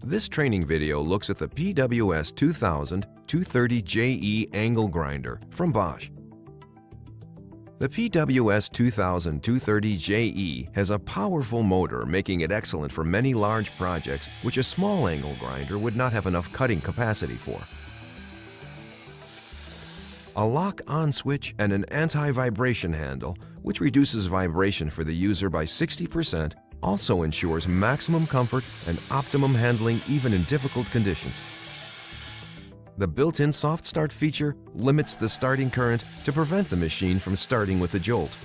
This training video looks at the PWS 2000-230JE angle grinder from Bosch. The PWS 2000-230JE has a powerful motor, making it excellent for many large projects which a small angle grinder would not have enough cutting capacity for. A lock-on switch and an anti-vibration handle, which reduces vibration for the user by 60%, also ensures maximum comfort and optimum handling even in difficult conditions. The built-in soft start feature limits the starting current to prevent the machine from starting with a jolt.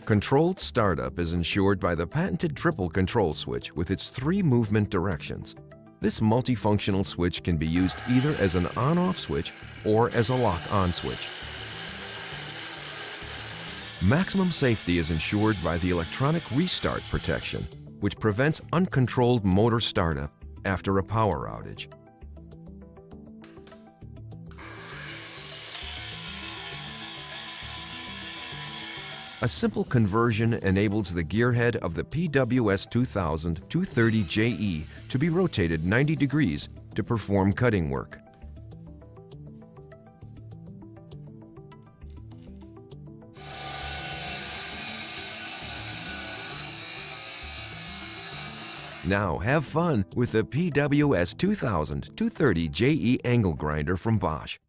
Controlled startup is ensured by the patented triple control switch with its 3 movement directions. This multifunctional switch can be used either as an on-off switch or as a lock-on switch. Maximum safety is ensured by the electronic restart protection, which prevents uncontrolled motor startup after a power outage. A simple conversion enables the gearhead of the PWS 2000-230JE to be rotated 90 degrees to perform cutting work. Now have fun with the PWS 2000-230JE angle grinder from Bosch.